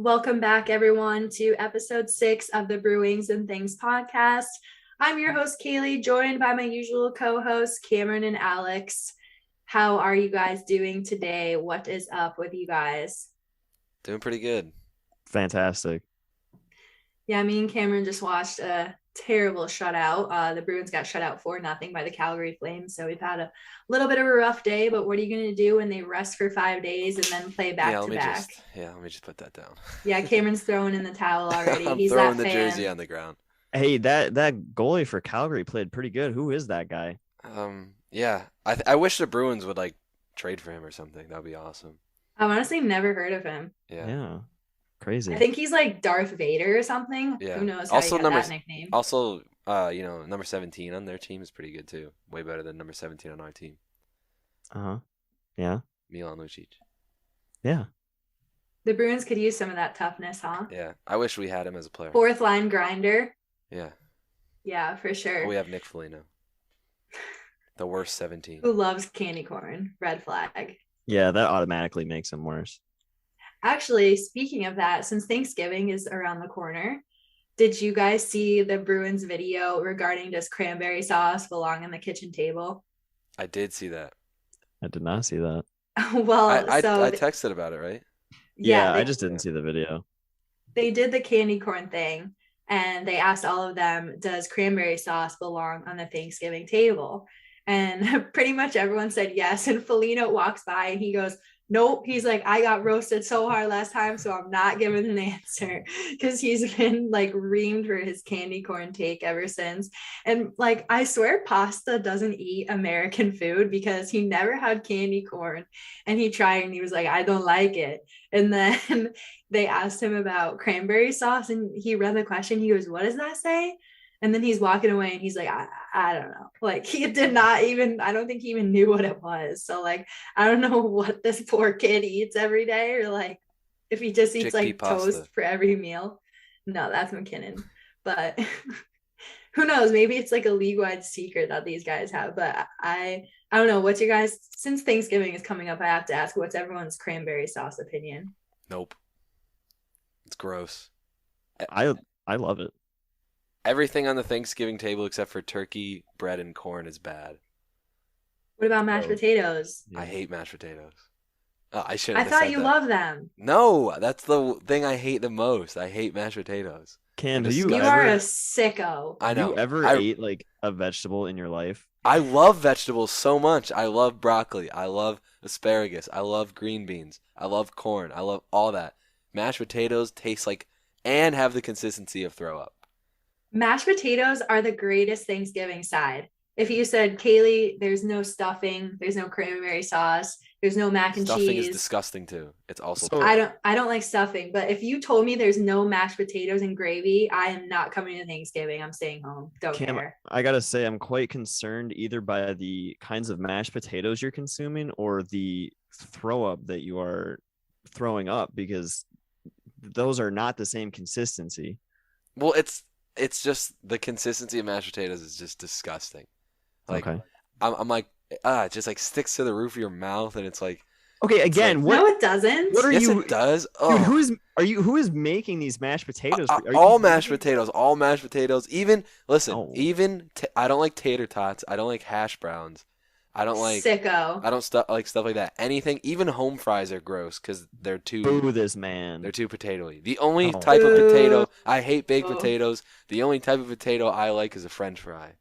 Welcome back, everyone, to episode 6 of the BruWings Things Podcast. I'm your host, Kaylee, joined by my usual co-hosts, Cameron and Alex. How are you guys doing today? What is up with you guys? Doing pretty good. Fantastic. Yeah, me and Cameron just watched a terrible shutout. The Bruins got shut out 4-0 by the Calgary Flames, so we've had a little bit of a rough day, but what are you going to do when they rest for 5 days and then play back to back? Let me just put that down. Yeah, Cameron's throwing in the towel already. I'm He's throwing that the fan. jersey on the ground. Hey, that goalie for Calgary played pretty good. Who is that guy? I wish the Bruins would trade for him or something. That'd be awesome. I've honestly never heard of him. Yeah. Crazy. I think he's like Darth Vader or something. Yeah. Who knows how he got that nickname. Also, number 17 on their team is pretty good too. Way better than number 17 on our team. Yeah. Milan Lucic. Yeah. The Bruins could use some of that toughness, huh? Yeah. I wish we had him as a player. Fourth line grinder. Yeah. Yeah, for sure. We have Nick Foligno. The worst 17. Who loves candy corn? Red flag. Yeah, that automatically makes him worse. Actually, speaking of that, since Thanksgiving is around the corner, did you guys see the Bruins video regarding does cranberry sauce belong on the kitchen table? I did see that. I did not see that. Well, I texted about it, right? Yeah, I just didn't see the video. They did the candy corn thing, and they asked all of them, does cranberry sauce belong on the Thanksgiving table? And pretty much everyone said yes. And Foligno walks by and he goes, nope. He's like, I got roasted so hard last time, so I'm not giving an answer, because he's been reamed for his candy corn take ever since. And I swear Pasta doesn't eat American food, because he never had candy corn and he tried and he was like, I don't like it. And then they asked him about cranberry sauce and he read the question. He goes, what does that say? And then he's walking away and he's like, I don't know. He did not even, I don't think he even knew what it was. So I don't know what this poor kid eats every day, or if he just eats Chickpea toast pasta for every meal. No, that's McKinnon. But who knows? Maybe it's a league-wide secret that these guys have. But I don't know. What's your guys, since Thanksgiving is coming up, I have to ask, what's everyone's cranberry sauce opinion? Nope. It's gross. I love it. Everything on the Thanksgiving table except for turkey, bread, and corn is bad. What about mashed potatoes? I hate mashed potatoes. I thought you love them. No, that's the thing I hate the most. I hate mashed potatoes. Cam, you are a sicko. I know. You ever ate a vegetable in your life? I love vegetables so much. I love broccoli. I love asparagus. I love green beans. I love corn. I love all that. Mashed potatoes taste and have the consistency of throw up. Mashed potatoes are the greatest Thanksgiving side. If you said, Kaylee, there's no stuffing, there's no cranberry sauce, there's no mac and stuffing cheese. Stuffing is disgusting too. It's also I don't like stuffing, but if you told me there's no mashed potatoes and gravy, I am not coming to Thanksgiving. I'm staying home. Don't care. I gotta say, I'm quite concerned either by the kinds of mashed potatoes you're consuming or the throw up that you are throwing up, because those are not the same consistency. Well, it's just the consistency of mashed potatoes is just disgusting. Okay. I'm it just sticks to the roof of your mouth, and it's okay, again, no, it doesn't. What are yes, you? It does. Dude, who is making these mashed potatoes? All mashed potatoes. Even I don't like tater tots. I don't like hash browns. I don't like sicko. I don't stuff like that. Anything, even home fries are gross because they're too. Boo this man. They're too potatoy. The only type of potato I hate baked potatoes. The only type of potato I like is a French fry.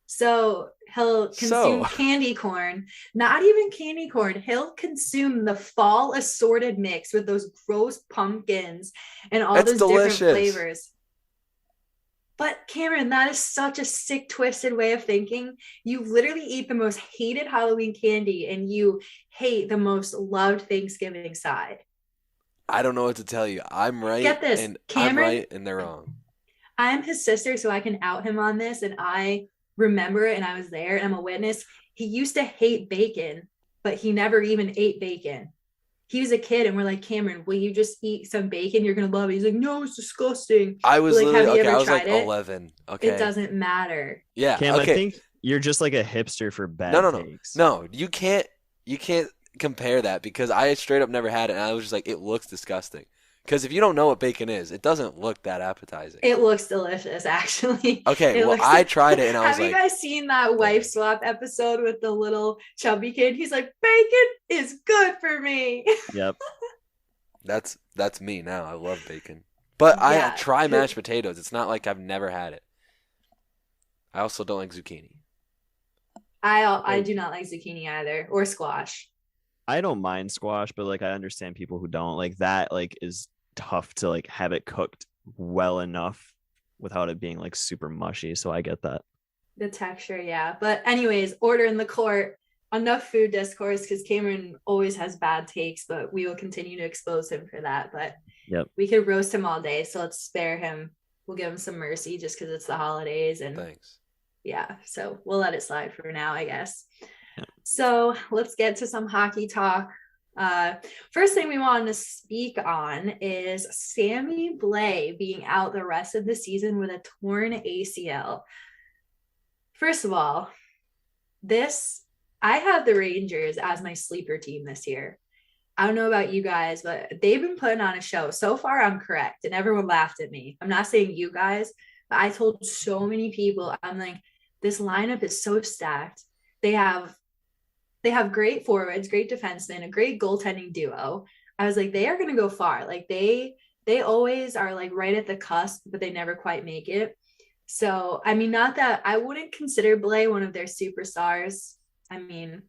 So he'll consume candy corn, not even candy corn. He'll consume the fall assorted mix with those gross pumpkins and all those delicious. Different flavors. But Cameron, that is such a sick, twisted way of thinking. You literally eat the most hated Halloween candy and you hate the most loved Thanksgiving side. I don't know what to tell you. I'm right. Get this, and Cameron, I'm right and they're wrong. I'm his sister, so I can out him on this, and I remember it and I was there and I'm a witness. He used to hate bacon, but he never even ate bacon. He was a kid and we're like, Cameron, will you just eat some bacon? You're going to love it. He's like, no, it's disgusting. I was like, literally, okay, I was like 11. Okay. It doesn't matter. Yeah. Cam, okay. I think you're just like a hipster for bad takes. No, you can't compare that because I straight up never had it and I was just like, it looks disgusting. Because if you don't know what bacon is, it doesn't look that appetizing. It looks delicious, actually. Okay, well, I tried it and I was Have like, you guys seen that wife swap episode with the little chubby kid? He's like, bacon is good for me. Yep. that's me now. I love bacon. But I Yeah. try mashed potatoes. It's not like I've never had it. I also don't like zucchini. I do not like zucchini either, or squash. I don't mind squash, but like I understand people who don't like that. Like is tough to like have it cooked well enough without it being like super mushy. So I get that. The texture, yeah. But anyways, order in the court. Enough food discourse, because Cameron always has bad takes, but we will continue to expose him for that. But Yep. we could roast him all day, so let's spare him. We'll give him some mercy just because it's the holidays, and Thanks. yeah, so we'll let it slide for now, I guess. Yep. So let's get to some hockey talk. First thing we wanted to speak on is Sammy Blais being out the rest of the season with a torn ACL. First of all, I have the Rangers as my sleeper team this year. I don't know about you guys, but they've been putting on a show. So far, I'm correct, and everyone laughed at me. I'm not saying you guys, but I told so many people, I'm like, this lineup is so stacked. They have great forwards, great defensemen, a great goaltending duo. I was like, they are going to go far. Like they always are like right at the cusp, but they never quite make it. So, I mean, not that I wouldn't consider Blais one of their superstars. I mean,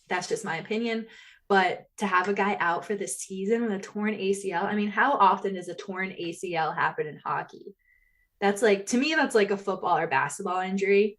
that's just my opinion. But to have a guy out for the season with a torn ACL, I mean, how often does a torn ACL happen in hockey? That's like, to me, that's like a football or basketball injury.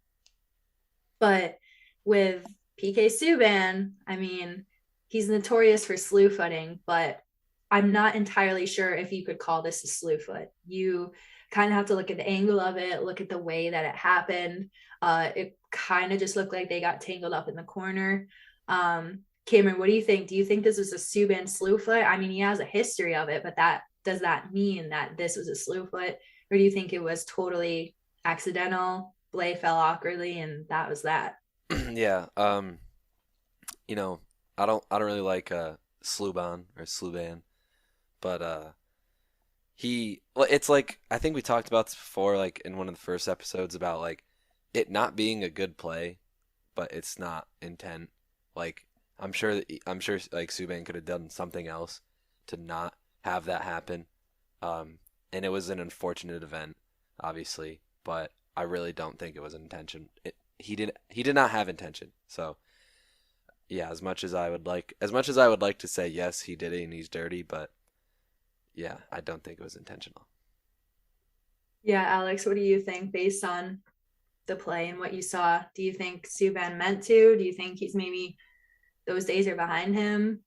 But with PK Subban, I mean, he's notorious for slew footing, but I'm not entirely sure if you could call this a slew foot. You kind of have to look at the angle of it, look at the way that it happened. It kind of just looked like they got tangled up in the corner. Cameron, what do you think? Do you think this was a Subban slew foot? I mean, he has a history of it, but does that mean that this was a slew foot? Or do you think it was totally accidental? Blais fell awkwardly and that was that? Yeah. You know, I don't really like Sluban or Sluban, but it's like, I think we talked about this before, like in one of the first episodes, about like it not being a good play, but it's not intent. Like I'm sure like Subban could have done something else to not have that happen. And it was an unfortunate event, obviously, but I really don't think it was intention. He did not have intention. So yeah, as much as I would like to say yes, he did it and he's dirty, but yeah, I don't think it was intentional. Yeah, Alex, what do you think based on the play and what you saw? Do you think Subban meant to? Do you think he's maybe those days are behind him?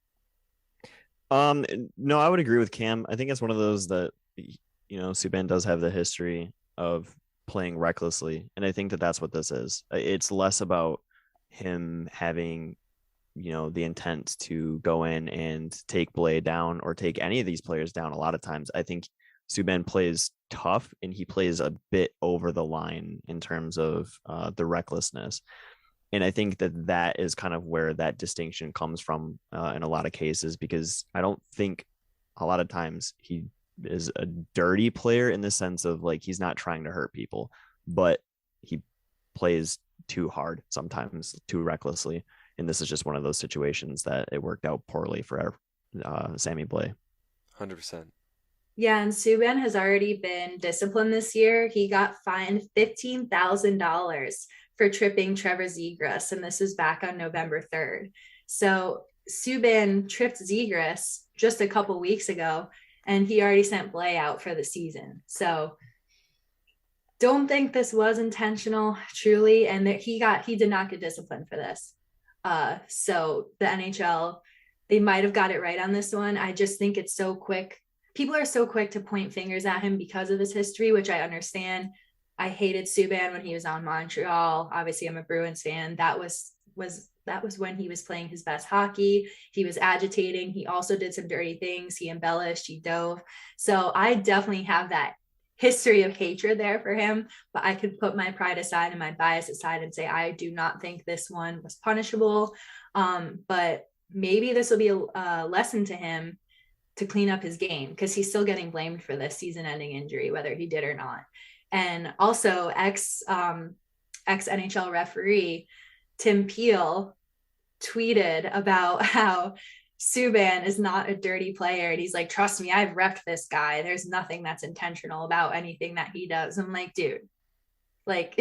No, I would agree with Cam. I think it's one of those that, you know, Subban does have the history of playing recklessly, and I think that that's what this is. It's less about him having, you know, the intent to go in and take Blais down or take any of these players down. A lot of times I think Subban plays tough and he plays a bit over the line in terms of the recklessness. And I think that is kind of where that distinction comes from in a lot of cases, because I don't think a lot of times he is a dirty player in the sense of like he's not trying to hurt people, but he plays too hard, sometimes too recklessly. And this is just one of those situations that it worked out poorly for Sammy Blais. 100%. Yeah, and Subban has already been disciplined this year. He got fined $15,000 for tripping Trevor Zegras, and this was back on November 3rd. So Subban tripped Zegras just a couple weeks ago, and he already sent Blais out for the season. So don't think this was intentional, truly, and that he did not get disciplined for this. So the NHL, they might have got it right on this one. I just think it's so quick. People are so quick to point fingers at him because of his history, which I understand. I hated Subban when he was on Montreal. Obviously, I'm a Bruins fan. That was when he was playing his best hockey. He was agitating. He also did some dirty things. He embellished, he dove. So I definitely have that history of hatred there for him, but I could put my pride aside and my bias aside and say, I do not think this one was punishable. But maybe this will be a lesson to him to clean up his game, because he's still getting blamed for this season-ending injury, whether he did or not. And also ex NHL referee Tim Peel tweeted about how Subban is not a dirty player. And he's like, trust me, I've repped this guy. There's nothing that's intentional about anything that he does. I'm like, dude, like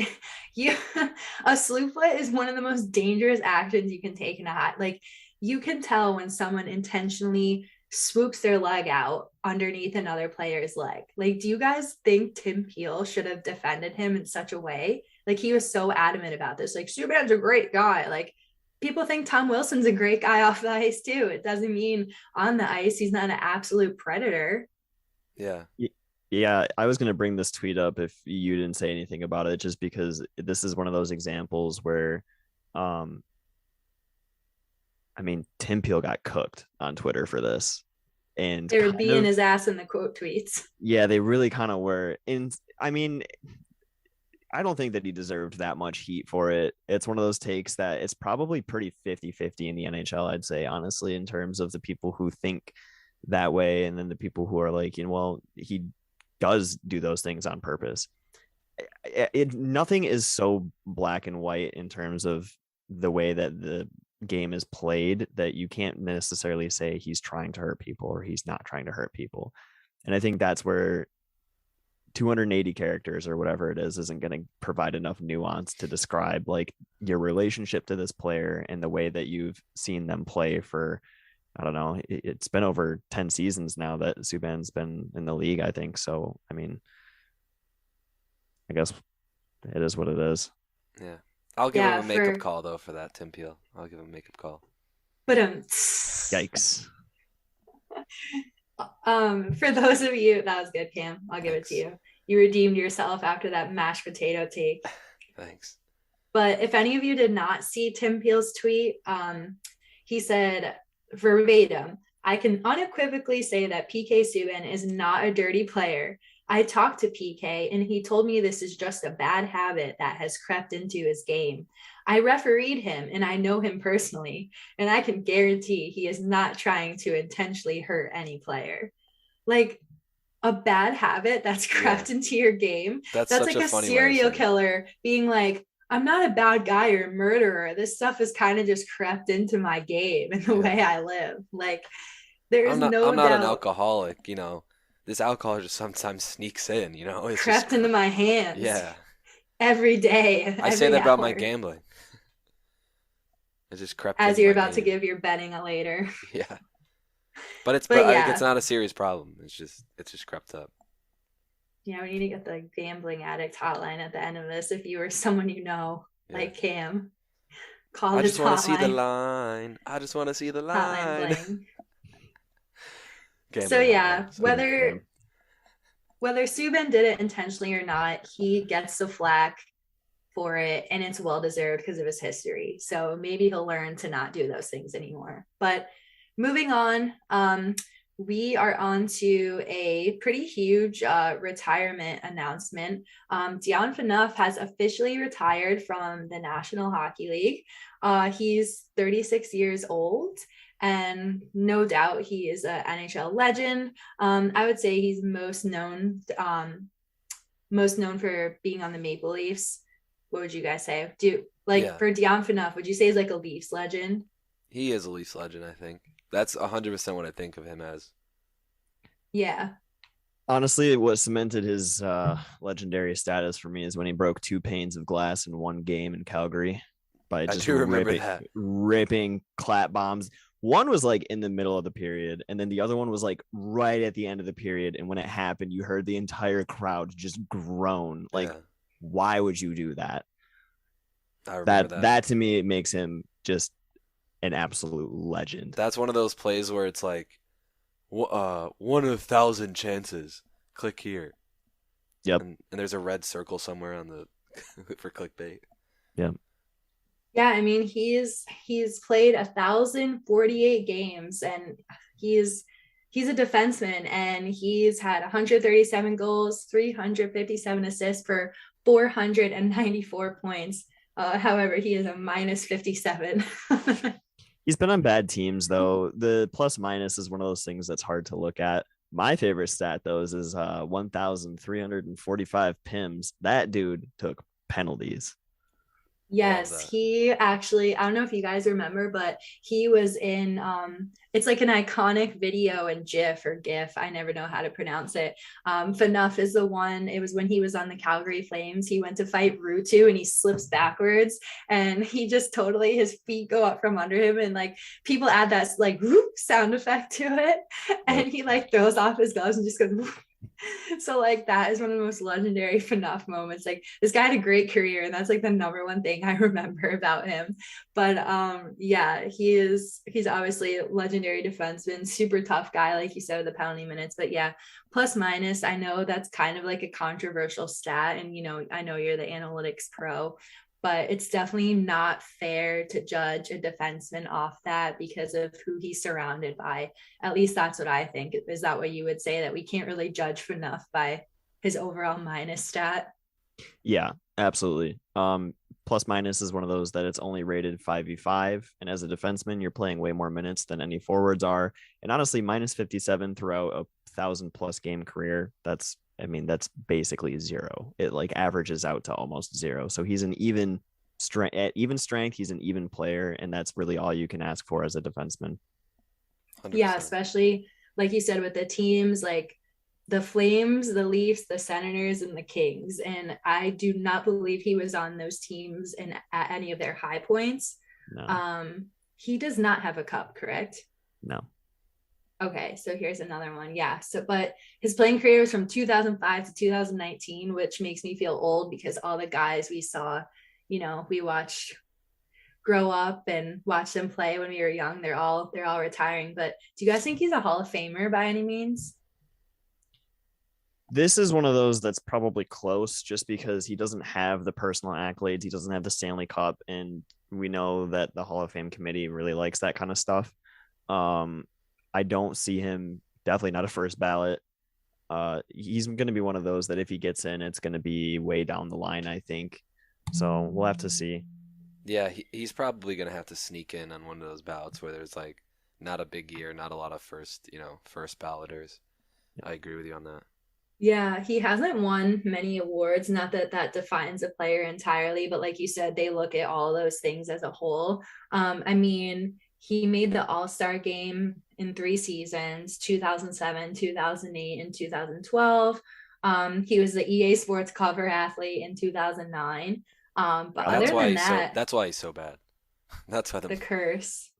a slew foot is one of the most dangerous actions you can take in a hot. Like, you can tell when someone intentionally swoops their leg out underneath another player's leg. Like, do you guys think Tim Peel should have defended him in such a way? Like, he was so adamant about this. Like, Subban's a great guy. Like, people think Tom Wilson's a great guy off the ice too. It doesn't mean on the ice he's not an absolute predator. Yeah. Yeah, I was going to bring this tweet up if you didn't say anything about it, just because this is one of those examples where, I mean, Tim Peel got cooked on Twitter for this. And they were beating his ass in the quote tweets. Yeah, they really kind of were. And I mean, I don't think that he deserved that much heat for it. It's one of those takes that it's probably pretty 50-50 in the NHL, I'd say, honestly, in terms of the people who think that way. And then the people who are like, you know, well, he does do those things on purpose. Nothing is so black and white in terms of the way that the game is played that you can't necessarily say he's trying to hurt people or he's not trying to hurt people. And I think that's where 280 characters or whatever it is isn't going to provide enough nuance to describe like your relationship to this player and the way that you've seen them play for, I don't know, it's been over 10 seasons now that Subban's been in the league, I think. So, I mean, I guess it is what it is. Yeah. I'll give him a makeup call, though, for that, Tim Peel. I'll give him a makeup call. But yikes. For those of you, that was good, Cam. I'll give it to you. You redeemed yourself after that mashed potato take. Thanks. But if any of you did not see Tim Peel's tweet, he said verbatim, I can unequivocally say that PK Subban is not a dirty player. I talked to PK and he told me this is just a bad habit that has crept into his game. I refereed him and I know him personally, and I can guarantee he is not trying to intentionally hurt any player. Like, a bad habit that's crept into your game. That's like a serial killer being like, I'm not a bad guy or a murderer. This stuff has kind of just crept into my game and the way I live. Like, there's no doubt. I'm not an alcoholic, you know. This alcohol just sometimes sneaks in, you know. It's crept into my hands. Yeah. Every day. I say that about my gambling. It just crept in. As you're about to give your betting later. Yeah. But it's not a serious problem. It's just crept up. Yeah, we need to get the gambling addict hotline at the end of this. If you or someone you know, like Cam, call this hotline. I just want to see the line. I just want to see the line. So yeah, whether Subban did it intentionally or not, he gets the flack for it, and it's well deserved because of his history. So maybe he'll learn to not do those things anymore. But moving on, we are on to a pretty huge retirement announcement. Dion Phaneuf has officially retired from the National Hockey League. He's 36 years old, and no doubt he is an NHL legend. I would say he's most known for being on the Maple Leafs. What would you guys say? For Dion Phaneuf, would you say he's like a Leafs legend? He is a Leafs legend, I think. That's 100% what I think of him as. Yeah. Honestly, what cemented his legendary status for me is when he broke 2 panes of glass in one game in Calgary by just ripping clap bombs. One was like in the middle of the period, and then the other one was like right at the end of the period. And when it happened, you heard the entire crowd just groan. Like, why would you do that? I remember that to me, it makes him just an absolute legend. That's one of those plays where it's like, 1 in 1,000 chances. Click here. Yep. And there's a red circle somewhere on the for clickbait. Yep. Yeah, I mean, he's played 1,048 games, and he's a defenseman, and he's had 137 goals, 357 assists for 494 points. However, he is a -57. He's been on bad teams though. The plus minus is one of those things that's hard to look at. My favorite stat though is 1,345 pims. That dude took penalties. Love Yes, that. he actually, I don't know if you guys remember, but he was in it's like an iconic video and GIF, I never know how to pronounce it. Phaneuf is the one, it was when he was on the Calgary Flames. He went to fight Rutu and he slips backwards and he just totally, his feet go up from under him and like people add that like whoop sound effect to it. And he like throws off his gloves and just goes whoop. So like that is one of the most legendary FNUF moments. Like this guy had a great career and that's like the number one thing I remember about him. But yeah, he's obviously a legendary defenseman, super tough guy, like you said, with the penalty minutes. But yeah, plus minus, I know that's kind of like a controversial stat. And I know you're the analytics pro, but it's definitely not fair to judge a defenseman off that because of who he's surrounded by. At least that's what I think. Is that what you would say, that we can't really judge for enough by his overall minus stat? Yeah, absolutely. Plus minus is one of those that it's only rated 5v5. And as a defenseman, you're playing way more minutes than any forwards are. And honestly, minus 57 throughout a 1,000+ game career, that's basically zero. It like averages out to almost zero. So he's an even strength, he's an even player, and that's really all you can ask for as a defenseman. 100%. Yeah, especially like you said with the teams like the Flames, the Leafs, the Senators, and the Kings. And I do not believe he was on those teams and at any of their high points. No. He does not have a cup, correct? No. Okay, so here's another one. Yeah. So, but his playing career was from 2005 to 2019, which makes me feel old because all the guys we saw, we watched grow up and watch them play when we were young. They're all retiring. But do you guys think he's a Hall of Famer by any means? This is one of those that's probably close just because he doesn't have the personal accolades. He doesn't have the Stanley Cup. And we know that the Hall of Fame committee really likes that kind of stuff. I don't see him, definitely not a first ballot. He's going to be one of those that if he gets in, it's going to be way down the line, I think. So we'll have to see. Yeah, he's probably going to have to sneak in on one of those ballots where there's like not a big year, not a lot of first balloters. I agree with you on that. Yeah, he hasn't won many awards. Not that that defines a player entirely, but like you said, they look at all those things as a whole. I mean, he made the All-Star game in 3 seasons, 2007, 2008, and 2012. He was the EA Sports cover athlete in 2009. But other than that, that's why he's so bad. That's why the curse.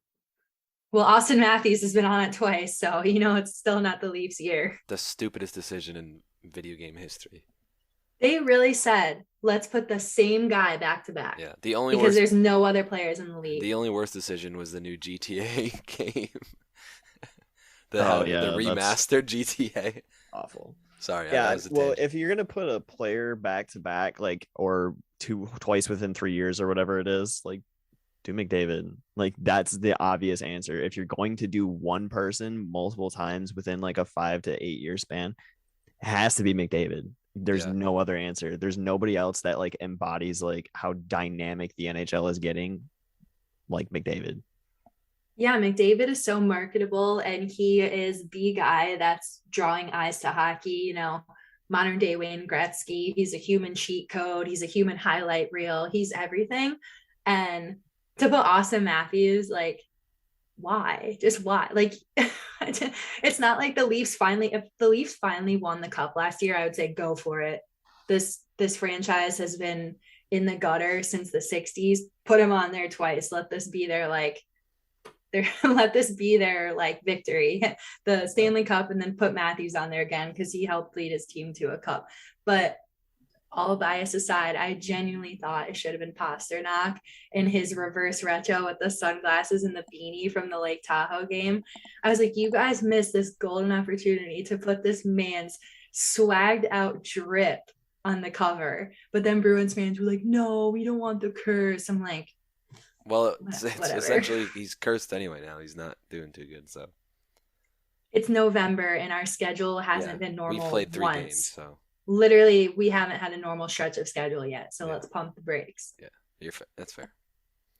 Well, Austin Matthews has been on it twice, so it's still not the Leafs' year. The stupidest decision in video game history. They really said, let's put the same guy back to back. Yeah, because there's no other players in the league. The only worst decision was the new GTA game. the remastered GTA. Awful. Sorry. Yeah. Well, if you're gonna put a player back to back, like or twice within 3 years or whatever it is, like do McDavid. Like that's the obvious answer. If you're going to do one person multiple times within like a 5 to 8 year span, it has to be McDavid. There's no other answer. There's nobody else that like embodies like how dynamic the NHL is getting like McDavid. Yeah, McDavid is so marketable and he is the guy that's drawing eyes to hockey, modern day Wayne Gretzky. He's a human cheat code. He's a human highlight reel. He's everything. And to put Austin Matthews, like, why? Just why? Like, it's not like if the Leafs finally won the cup last year, I would say go for it. This franchise has been in the gutter since the 60s. Put him on there twice. Let this be their victory, the Stanley Cup, and then put Matthews on there again because he helped lead his team to a cup. But all bias aside, I genuinely thought it should have been Pasternak in his reverse retro with the sunglasses and the beanie from the Lake Tahoe game. I was like, you guys missed this golden opportunity to put this man's swagged out drip on the cover. But then Bruins fans were like, no, we don't want the curse. I'm like, well, it's essentially he's cursed anyway now. He's not doing too good, so. It's November and our schedule hasn't been normal. We played 3 games, so. Literally, we haven't had a normal stretch of schedule yet, so let's pump the brakes. Yeah, that's fair.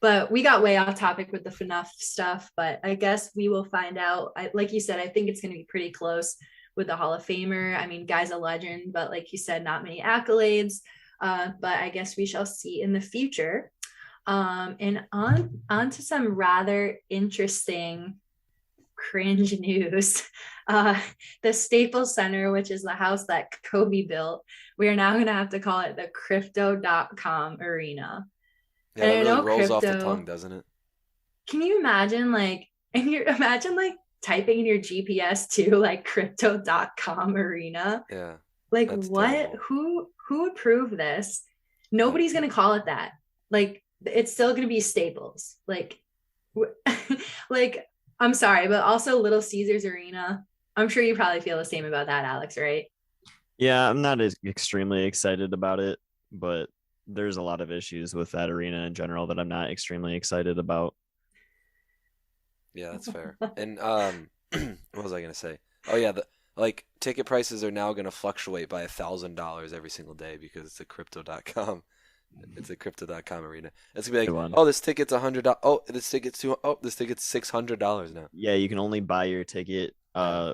But we got way off topic with the Phaneuf stuff, but I guess we will find out. Like you said, I think it's going to be pretty close with the Hall of Famer. I mean, guy's a legend, but like you said, not many accolades. But I guess we shall see in the future. And on to some rather interesting cringe news. The Staples Center, which is the house that Kobe built, we are now going to have to call it the Crypto.com Arena. Yeah, that really rolls off the tongue, doesn't it? Can you imagine imagine typing in your GPS to like Crypto.com Arena? Yeah. Like what? Terrible. Who would prove this? Nobody's gonna call it that. Like it's still gonna be Staples. Like I'm sorry, but also Little Caesars Arena. I'm sure you probably feel the same about that, Alex, right? Yeah, I'm not extremely excited about it, but there's a lot of issues with that arena in general that I'm not extremely excited about. Yeah, that's fair. And what was I gonna say? Oh yeah, ticket prices are now gonna fluctuate by $1,000 every single day because it's a Crypto.com. It's a Crypto.com arena. It's gonna be like, oh, this ticket's $100. Oh, this ticket's $600 now. Yeah, you can only buy your ticket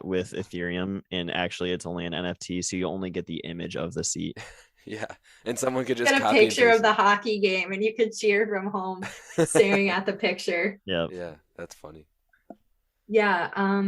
with Ethereum, and actually, it's only an NFT, so you only get the image of the seat. Yeah, and someone could just get a picture of the hockey game, and you could cheer from home, staring at the picture. Yeah, that's funny. Yeah.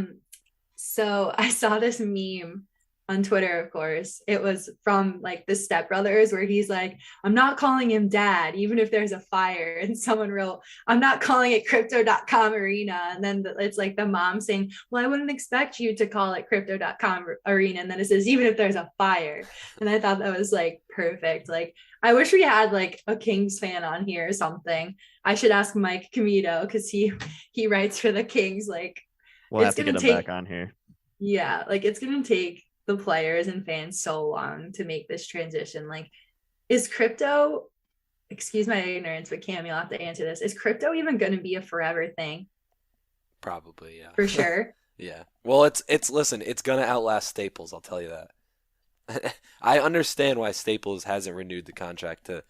So I saw this meme on Twitter, of course. It was from like the Step Brothers, where he's like, I'm not calling him dad, even if there's a fire. And someone wrote, I'm not calling it Crypto.com Arena. And then it's like the mom saying, well, I wouldn't expect you to call it Crypto.com Arena. And then it says, even if there's a fire. And I thought that was like perfect. Like, I wish we had like a Kings fan on here or something. I should ask Mike Comito, because he writes for the Kings. Like, we'll have to get him back on here. Yeah, like it's gonna take the players and fans so long to make this transition. Like, is crypto, excuse my ignorance, but Cam, you'll have to answer this. Is crypto even going to be a forever thing? Probably, yeah. For sure. Yeah. Well, listen, it's going to outlast Staples, I'll tell you that. I understand why Staples hasn't renewed the contract to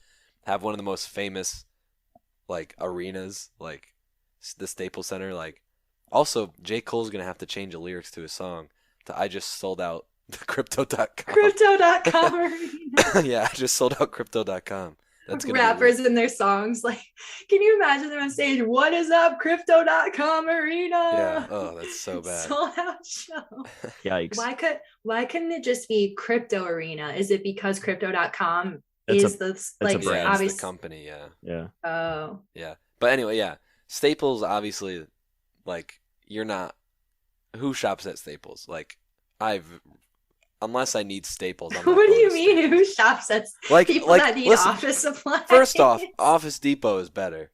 have one of the most famous, like, arenas, like the Staples Center. Like, also, J. Cole's going to have to change the lyrics to his song to I just sold out the Crypto.com. Crypto.com arena. Yeah, I just sold out Crypto.com. That's gonna rappers in their songs. Like, can you imagine them on stage? What is up, Crypto.com arena? Yeah. Oh, that's so bad. Sold out show. Yikes. Why couldn't it just be Crypto Arena? Is it because Crypto.com is the company? Yeah. Yeah. Oh. Yeah. But anyway, yeah. Staples, obviously, like, you're not. Who shops at Staples? Like, unless I need Staples. What do you mean? Who shops at people that need office supplies? First off, Office Depot is better.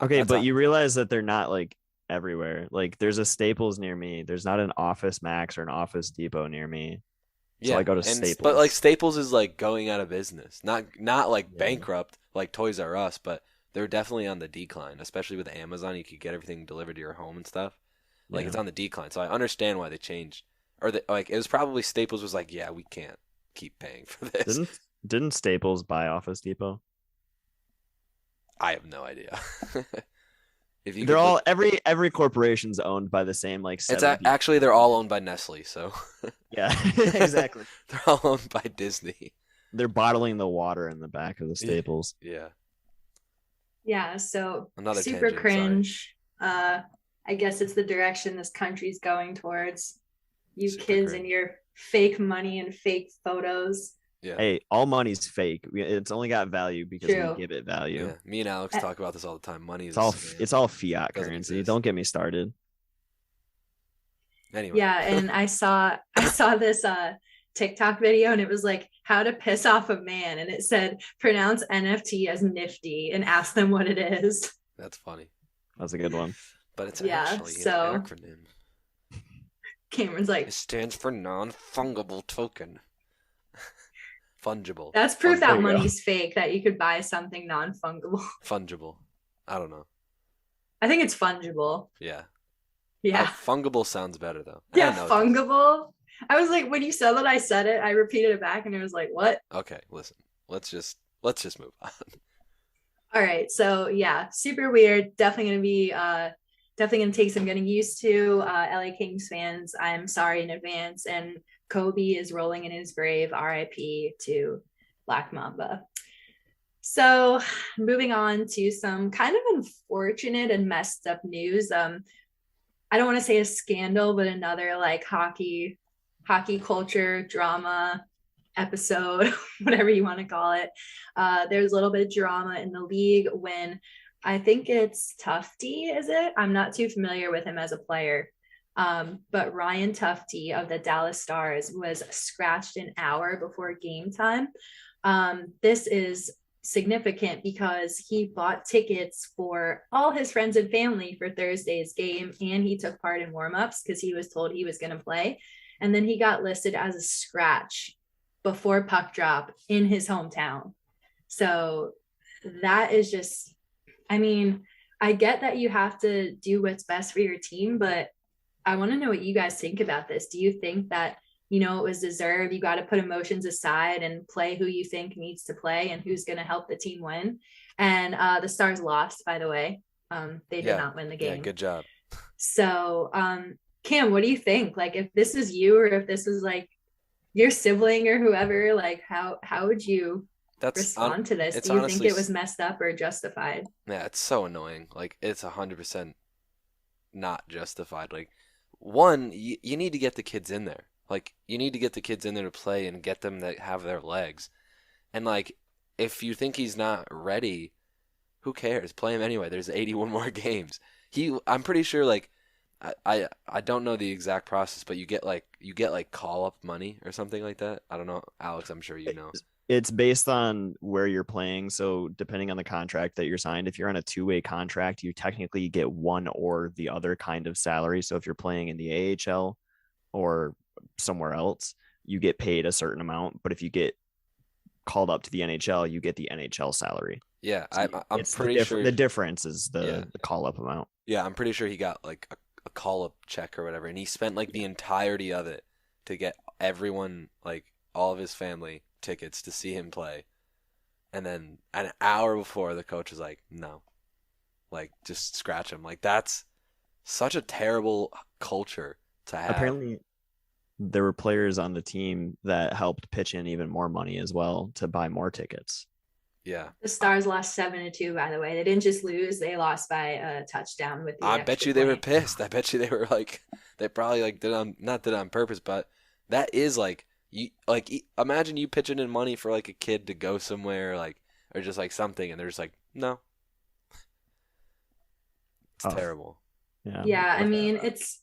Okay, but you realize that they're not like everywhere. Like, there's a Staples near me. There's not an Office Max or an Office Depot near me. So I go to Staples. But like Staples is like going out of business. Not like bankrupt like Toys R Us, but they're definitely on the decline, especially with Amazon. You could get everything delivered to your home and stuff. Like, it's on the decline. So I understand why they changed. Or it was probably Staples was like, yeah, we can't keep paying for this. Didn't Staples buy Office Depot? I have no idea. They're all every corporation's owned by the same like. Actually, they're all owned by Nestle. So yeah, exactly. They're all owned by Disney. They're bottling the water in the back of the Staples. Yeah. Yeah. So another super tangent, cringe. I guess it's the direction this country's going towards. You super kids cringe. And your fake money and fake photos. Yeah. Hey, all money's fake. It's only got value because True. we give it value. Yeah. Me and Alex talk about this all the time. Money is it's all fiat currency. Exist. Don't get me started. Anyway. Yeah, and I saw this TikTok video, and it was like how to piss off a man, and it said pronounce NFT as nifty and ask them what it is. That's funny. That's a good one. But it's actually an acronym. Cameron's like, it stands for non-fungible token. Fungible. That's proof that money's fake, that you could buy something non-fungible. Fungible. I don't know. I think it's fungible. Yeah. Yeah. Fungible sounds better though. Yeah, fungible. I was like, when you said that, I said it. I repeated it back, and it was like, what? Okay, listen. Let's just move on. All right. So yeah, super weird. Definitely gonna take some getting used to. LA Kings fans, I'm sorry in advance. And Kobe is rolling in his grave. RIP to Black Mamba. So moving on to some kind of unfortunate and messed up news. I don't want to say a scandal, but another like hockey culture drama episode, whatever you want to call it. There's a little bit of drama in the league when I think it's Tufte, is it? I'm not too familiar with him as a player. But Ryan Tufte of the Dallas Stars was scratched an hour before game time. This is significant because he bought tickets for all his friends and family for Thursday's game, and he took part in warmups because he was told he was going to play. And then he got listed as a scratch before puck drop in his hometown. So that is just, I mean, I get that you have to do what's best for your team, but I want to know what you guys think about this. Do you think that, you know, it was deserved? You got to put emotions aside and play who you think needs to play and who's going to help the team win. And the Stars lost, by the way. They did not win the game. Yeah, good job. So, Cam, what do you think? Like, if this is you, or if this was like your sibling or whoever, like how would you respond to this? Do you think it was messed up or justified? Yeah, it's so annoying. Like, it's 100% not justified. Like, one, you need to get the kids in there. Like, you need to get the kids in there to play and get them to have their legs. And, like, if you think he's not ready, who cares? Play him anyway. There's 81 more games. I'm pretty sure, like, I don't know the exact process, but you get like call-up money or something like that. I don't know. Alex, I'm sure you know. It's based on where you're playing. So depending on the contract that you're signed, if you're on a two-way contract, you technically get one or the other kind of salary. So if you're playing in the AHL or somewhere else, you get paid a certain amount. But if you get called up to the NHL, you get the NHL salary. Yeah, so I'm pretty sure the difference is the call-up amount. Yeah, I'm pretty sure he got like a call-up check or whatever, and he spent like the entirety of it to get everyone, like all of his family, tickets to see him play. And then an hour before, the coach was like, no, like just scratch him. Like, that's such a terrible culture to have. Apparently there were players on the team that helped pitch in even more money as well to buy more tickets. Yeah. The Stars lost 7-2, by the way. They didn't just lose, they lost by a touchdown with the I bet you they were pissed. I bet you they were like, they probably like not did it on purpose, but that is like, you like imagine you pitching in money for like a kid to go somewhere, like, or just like something, and they're just like, no. It's terrible. Yeah, I mean, it's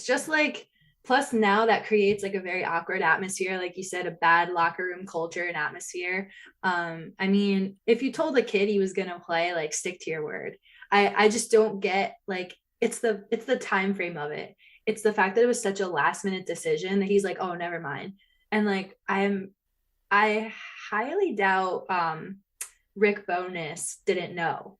just like, plus now that creates like a very awkward atmosphere, like you said, a bad locker room culture and atmosphere. I mean, if you told a kid he was gonna play, like, stick to your word. I just don't get, like, it's the time frame of it. It's the fact that it was such a last minute decision that he's like, oh, never mind. And like, I highly doubt Rick Bowness didn't know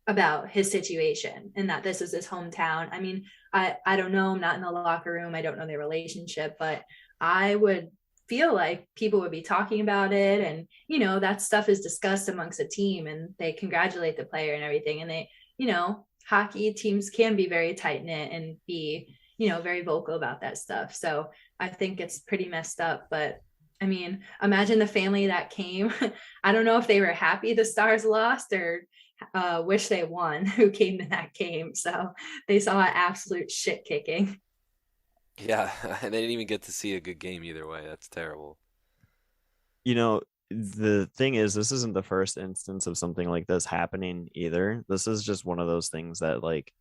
about his situation and that this was his hometown. I mean, I don't know. I'm not in the locker room. I don't know their relationship, but I would feel like people would be talking about it. And, you know, that stuff is discussed amongst a team and they congratulate the player and everything. And they, you know, hockey teams can be very tight knit and be, you know, very vocal about that stuff. So I think it's pretty messed up, but I mean, imagine the family that came. I don't know if they were happy the Stars lost or wish they won, who came to that game. So they saw an absolute shit kicking. Yeah, and they didn't even get to see a good game either way. That's terrible. You know, the thing is, this isn't the first instance of something like this happening either. This is just one of those things that, like,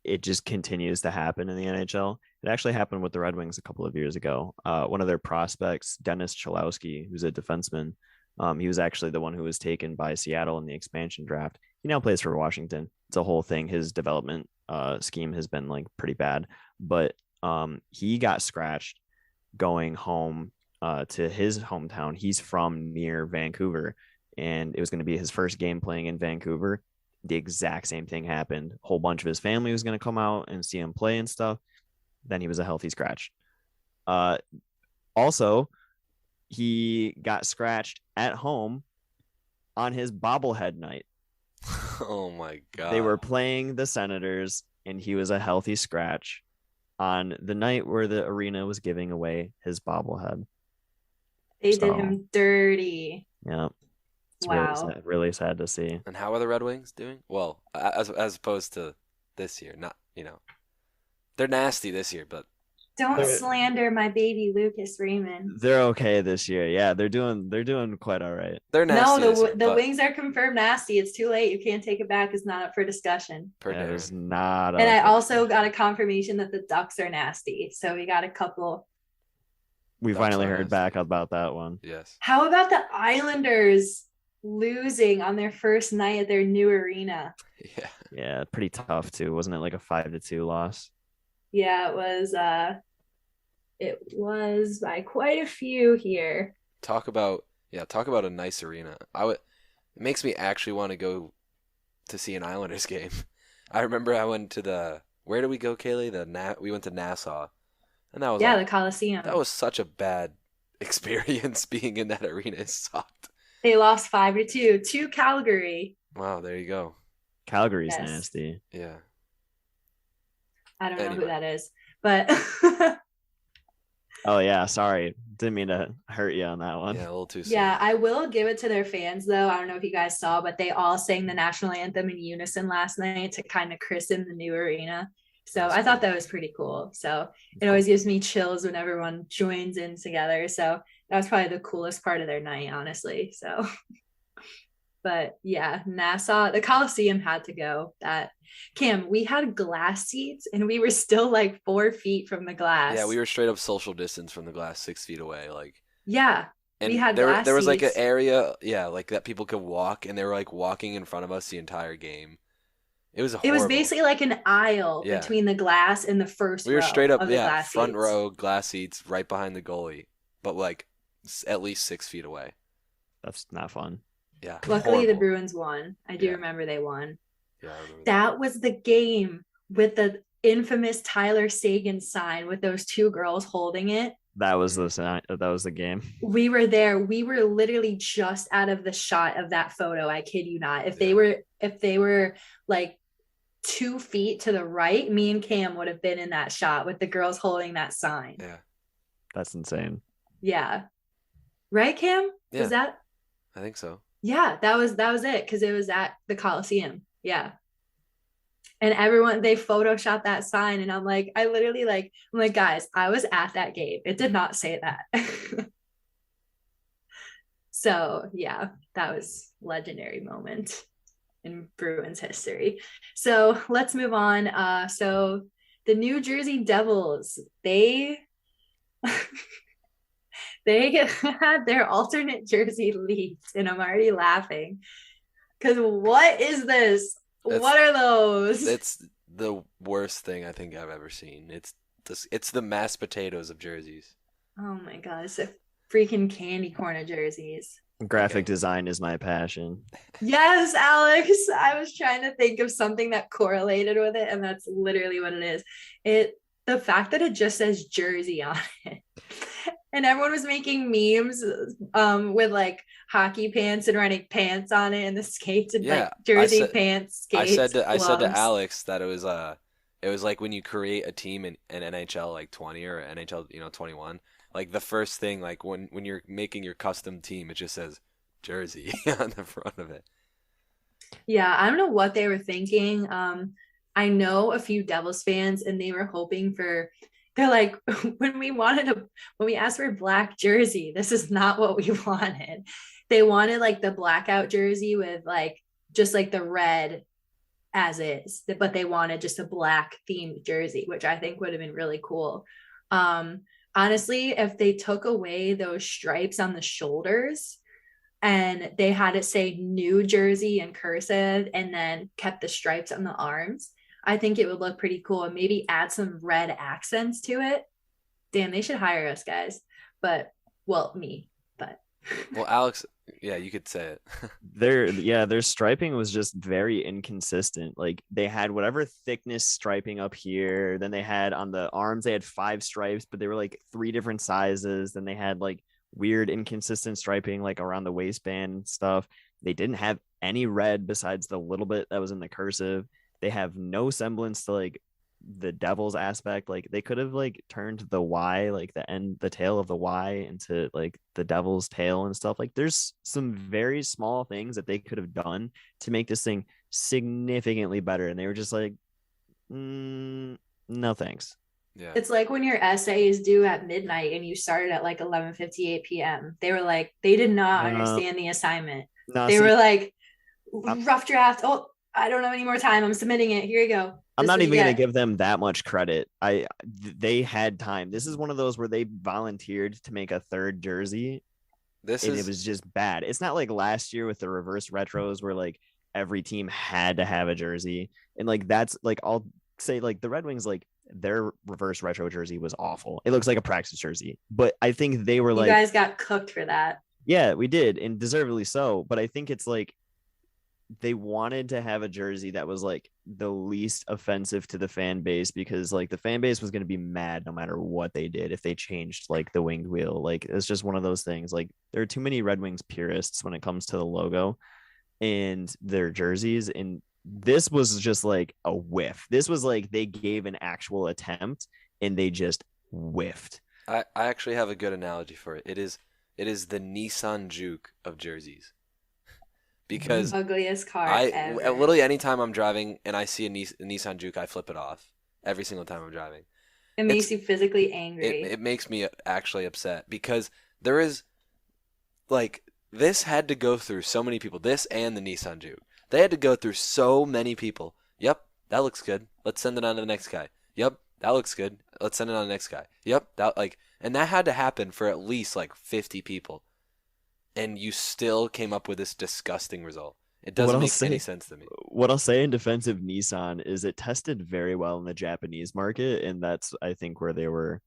it just continues to happen in the NHL. It actually happened with the Red Wings a couple of years ago. One of their prospects, Dennis Cholowski, who's a defenseman, he was actually the one who was taken by Seattle in the expansion draft. He now plays for Washington. It's a whole thing. His development scheme has been like pretty bad, but he got scratched going home to his hometown. He's from near Vancouver, and it was going to be his first game playing in Vancouver. The exact same thing happened. A whole bunch of his family was going to come out and see him play and stuff. Then he was a healthy scratch. Also, he got scratched at home on his bobblehead night. Oh my God. They were playing the Senators, and he was a healthy scratch on the night where the arena was giving away his bobblehead. They did him dirty. Yeah. It's Wow. really sad to see. And how are the Red Wings doing? Well, as opposed to this year, not, they're nasty this year, but Don't slander my baby Lucas Raymond. They're okay this year. Yeah, they're doing quite all right. They're nasty. No, this year, the Wings are confirmed nasty. It's too late. You can't take it back. It's not up for discussion. It's not. And I also got a confirmation that the Ducks are nasty. So we got a couple. We finally heard back about that one. Yes. How about the Islanders losing on their first night at their new arena? Yeah. Yeah, pretty tough too. Wasn't it like a 5-2 loss? Yeah, it was. It was by quite a few here. Talk about a nice arena. It makes me actually want to go to see an Islanders game. I remember I went to where did we go, Kaylee? We went to Nassau, and that was the Coliseum. That was such a bad experience being in that arena. It sucked. They lost 5-2 to Calgary. Wow, there you go. Calgary's nasty. Yeah. I don't know who that is, but. Oh yeah, sorry. Didn't mean to hurt you on that one. Yeah, a little too soon. Yeah, I will give it to their fans though. I don't know if you guys saw, but they all sang the national anthem in unison last night to kind of christen the new arena. So I thought that was pretty cool. So it always gives me chills when everyone joins in together. So that was probably the coolest part of their night, honestly. So, but yeah, Nassau, the Coliseum had to go. Cam, we had glass seats and we were still like 4 feet from the glass. Yeah, we were straight up social distance from the glass, 6 feet away. Yeah, and we had there glass was like an seats. area, like that people could walk, and they were like walking in front of us the entire game. It was horrible. It was basically like an aisle between the glass and the first row. We were straight up, glass front seats. row glass seats right behind the goalie, but like at least 6 feet away. That's not fun. Yeah. Luckily, the Bruins won. I do remember they won. Yeah, I remember that was the game with the infamous Tyler Sagan sign with those 2 girls holding it. That was the game. We were there. We were literally just out of the shot of that photo. I kid you not. If they were like 2 feet to the right, me and Cam would have been in that shot with the girls holding that sign. Yeah. That's insane. Yeah. Right, Cam? Yeah. Was that? I think so. Yeah, that was it because it was at the Coliseum. Yeah. And everyone, they photoshopped that sign, and I'm like, guys, I was at that game. It did not say that. So yeah, that was legendary moment in Bruins history. So let's move on. So the New Jersey Devils, they had their alternate jersey leaked, and I'm already laughing because what is this? What are those? It's the worst thing I think I've ever seen. It's the mashed potatoes of jerseys. Oh my god, it's a freaking candy corn of jerseys. Graphic design is my passion. Yes, Alex. I was trying to think of something that correlated with it, and that's literally what it is. The fact that it just says jersey on it. And everyone was making memes with like hockey pants and running pants on it and the skates and like jersey pants, skates. I said to Alex that it was like when you create a team in NHL like 20 or NHL 21, like the first thing, like when you're making your custom team, it just says jersey on the front of it. Yeah, I don't know what they were thinking. I know a few Devils fans, and they were hoping for. They're like, when we asked for black jersey, this is not what we wanted. They wanted like the blackout jersey with like just like the red as is, but they wanted just a black themed jersey, which I think would have been really cool. Honestly, if they took away those stripes on the shoulders and they had it say New Jersey in cursive and then kept the stripes on the arms, I think it would look pretty cool, and maybe add some red accents to it. Damn, they should hire us, guys. But, well, me. But. Well, Alex, yeah, you could say it. Their striping was just very inconsistent. Like they had whatever thickness striping up here. Then they had on the arms, they had 5 stripes, but they were like 3 different sizes. Then they had like weird inconsistent striping like around the waistband and stuff. They didn't have any red besides the little bit that was in the cursive. They have no semblance to like the Devils aspect. Like they could have like turned the Y, like the tail of the Y into like the Devil's tail and stuff. Like there's some very small things that they could have done to make this thing significantly better. And they were just like, no, thanks. Yeah. It's like when your essay is due at midnight and you started at like 11:58 p.m. They were like, they did not understand the assignment. They were like, rough draft. Oh, I don't have any more time. I'm submitting it. Here you go. I'm not even going to give them that much credit. They had time. This is one of those where they volunteered to make a third jersey. It was just bad. It's not like last year with the reverse retros where like every team had to have a jersey. And like that's like I'll say like the Red Wings, like their reverse retro jersey was awful. It looks like a practice jersey. But I think they were like, you guys got cooked for that. Yeah, we did, and deservedly so. But I think it's like they wanted to have a jersey that was like the least offensive to the fan base, because like the fan base was going to be mad no matter what they did if they changed like the winged wheel. Like it's just one of those things. Like there are too many Red Wings purists when it comes to the logo and their jerseys, and this was just like a whiff. This was like they gave an actual attempt and they just whiffed. I actually have a good analogy for it. It is the Nissan Juke of jerseys. Because ugliest car ever. Literally anytime I'm driving and I see a Nissan Juke, I flip it off every single time I'm driving. It makes you physically angry. It makes me actually upset because there is like this had to go through so many people. This and the Nissan Juke, they had to go through so many people. Yep, that looks good. Let's send it on to the next guy. Yep, that looks good. Let's send it on to the next guy. Yep, and that had to happen for at least like 50 people. And you still came up with this disgusting result. It doesn't make any sense to me. What I'll say in defense of Nissan is it tested very well in the Japanese market, and that's I think where they were.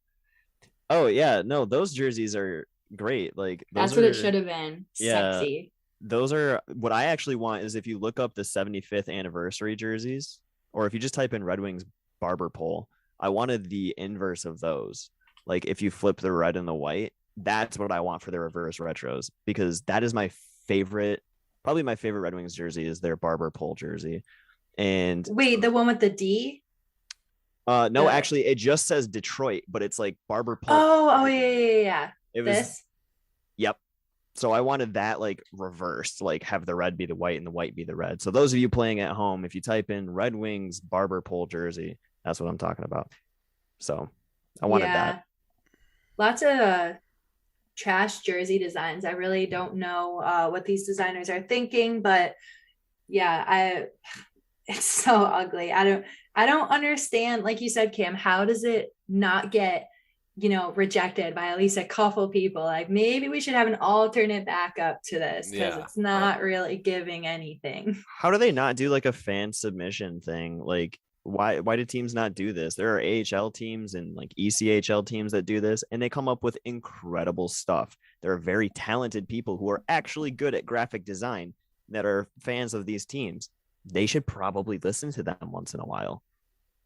Oh yeah, no, those jerseys are great. Like that's what it should have been. Yeah, sexy. Those are what I actually want. Is if you look up the 75th anniversary jerseys, or if you just type in Red Wings barber pole, I wanted the inverse of those. Like if you flip the red and the white. That's what I want for the reverse retros, because that is my favorite, probably my favorite Red Wings jersey is their barber pole jersey. And wait, the one with the D? No, actually it just says Detroit, but it's like barber pole. Oh yeah. It was Yep. So I wanted that like reversed, like have the red be the white and the white be the red. So those of you playing at home, if you type in Red Wings barber pole jersey, that's what I'm talking about. So I wanted that. Lots of trash jersey designs. I really don't know what these designers are thinking, but yeah, it's so ugly. I don't understand, like you said, Cam, how does it not get rejected by at least a couple people? Like maybe we should have an alternate backup to this, because it's not really giving anything. How do they not do like a fan submission thing? Like why do teams not do this? There are AHL teams and like ECHL teams that do this, and they come up with incredible stuff. There are very talented people who are actually good at graphic design that are fans of these teams. They should probably listen to them once in a while.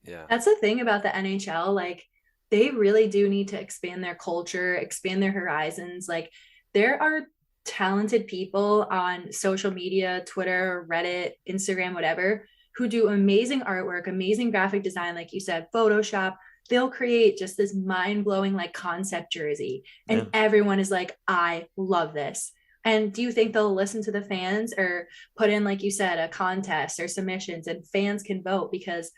Yeah. That's the thing about the NHL. Like they really do need to expand their culture, expand their horizons. Like there are talented people on social media, Twitter, Reddit, Instagram, whatever, who do amazing artwork, amazing graphic design, like you said, Photoshop. They'll create just this mind-blowing like concept jersey. And everyone is like, I love this. And do you think they'll listen to the fans or put in, like you said, a contest or submissions and fans can vote? Because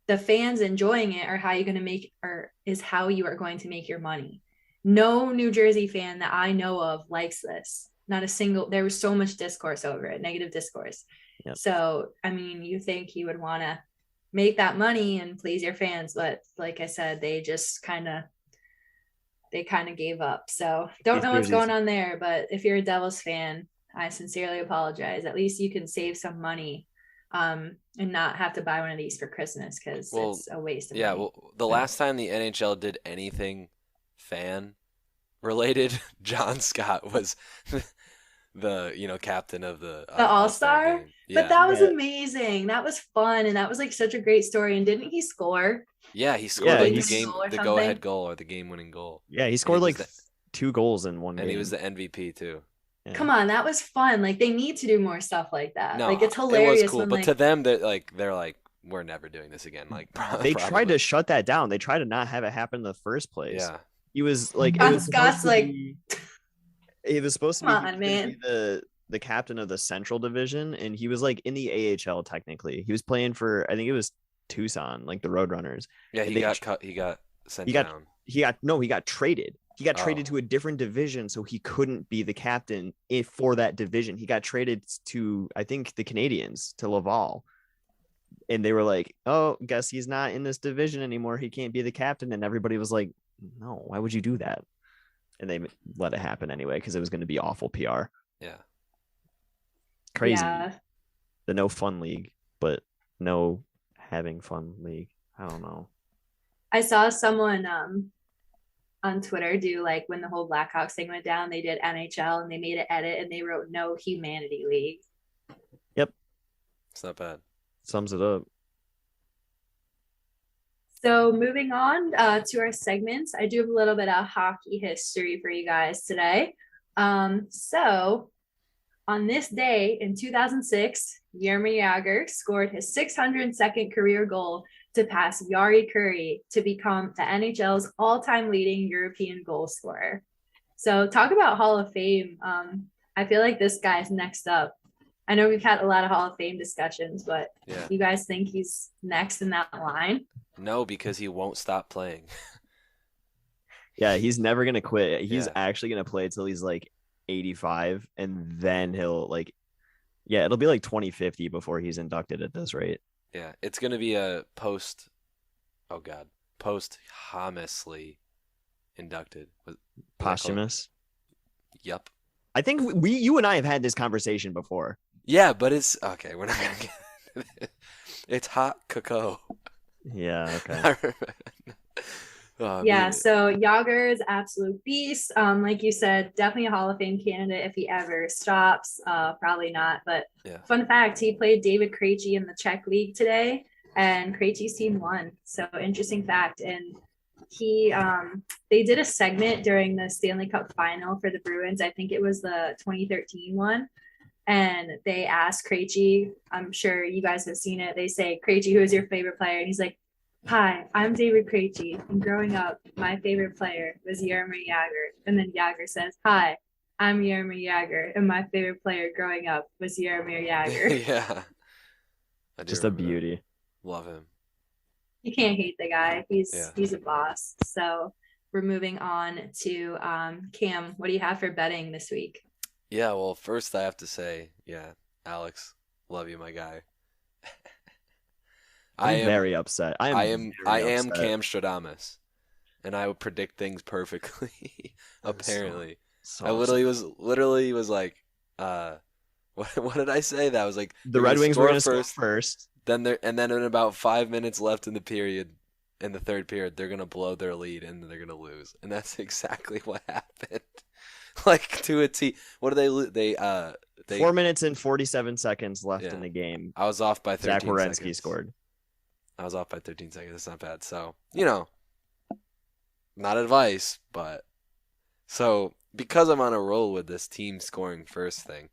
the fans enjoying it are how you're going to make, or is how you are going to make your money. No New Jersey fan that I know of likes this. Not a single. There was so much discourse over it, negative discourse. Yep. So, I mean, you think you would want to make that money and please your fans, but like I said, they just kind of gave up. So don't know what's going on there, but if you're a Devils fan, I sincerely apologize. At least you can save some money and not have to buy one of these for Christmas, because it's a waste of money. Well, the last time the NHL did anything fan related, John Scott was the captain of the All-Star. But that was amazing. That was fun, and that was like such a great story. And didn't he score? Yeah, he scored the go-ahead goal or the game-winning goal. Yeah, he scored like 2 goals in one game. And he was the MVP too. Come on, that was fun. Like they need to do more stuff like that. No, Like it's it was hilarious cool, when but like to them, they're like, we're never doing this again. Like They tried to probably. shut that down. They tried to not have it happen in the first place. Yeah. He was like, John Scott's like, he was supposed to come be, on, he was gonna man. be the captain of the Central Division, and he was like in the AHL technically. He was playing for, I think it was Tucson, like the Roadrunners. Yeah, And he they got cut. He got sent he got down. he got traded. He got Oh. traded to a different division, so he couldn't be the captain for that division. He got traded to, I think, the Canadians, to Laval. And they were like, oh, guess he's not in this division anymore. He can't be the captain. And everybody was like, no, why would you do that? And they let it happen anyway because it was going to be awful PR. Yeah. Crazy. Yeah. The no fun league, but no having fun league. I don't know. I saw someone on Twitter do like when the whole Blackhawks thing went down, they did NHL and they made an edit and they wrote no humanity league. Yep. It's not bad. Sums it up. So moving on to our segments, I do have a little bit of hockey history for you guys today. So on this day in 2006, Jaromir Jagr scored his 602nd career goal to pass Jari Kurri to become the NHL's all-time leading European goal scorer. So talk about Hall of Fame. I feel like this guy's next up. I know we've had a lot of Hall of Fame discussions, but you guys think he's next in that line? No, because he won't stop playing. Yeah, he's never going to quit. He's actually going to play until he's like 85, and then he'll like, it'll be like 2050 before he's inducted at this rate. Yeah, it's going to be a posthumously inducted. Posthumous? Yep. I think you and I have had this conversation before. Yeah, but it's okay. We're not gonna get it. It's hot cocoa. Yeah. Okay. Man. So Jagr is absolute beast. Like you said, definitely a Hall of Fame candidate if he ever stops. Probably not. But fun fact, he played David Krejci in the Czech League today, and Krejci's team won. So interesting fact. And they did a segment during the Stanley Cup final for the Bruins. I think it was the 2013 one. And they asked Krejci, I'm sure you guys have seen it. They say, Krejci, who is your favorite player? And he's like, hi, I'm David Krejci. And growing up, my favorite player was Jaromir Jagr. And then Jagr says, hi, I'm Jaromir Jagr. And my favorite player growing up was Jaromir Jagr. Yeah. Just a beauty. Love him. You can't hate the guy. He's a boss. So we're moving on to Cam. What do you have for betting this week? Yeah, well, first I have to say, Alex, love you, my guy. I'm very upset. I am Cam Stradamus, and I would predict things perfectly. Apparently, I literally was like, what did I say? That was like the Red Wings were going to score first. And then in about 5 minutes left in the period, in the third period, they're gonna blow their lead and they're gonna lose, and that's exactly what happened. Like to a T. What do they lose? They 4 minutes and 47 seconds left in the game. I was off by 13 Zach Werenski seconds. Scored. I was off by 13 seconds. That's not bad. So, not advice, but so because I'm on a roll with this team scoring first thing,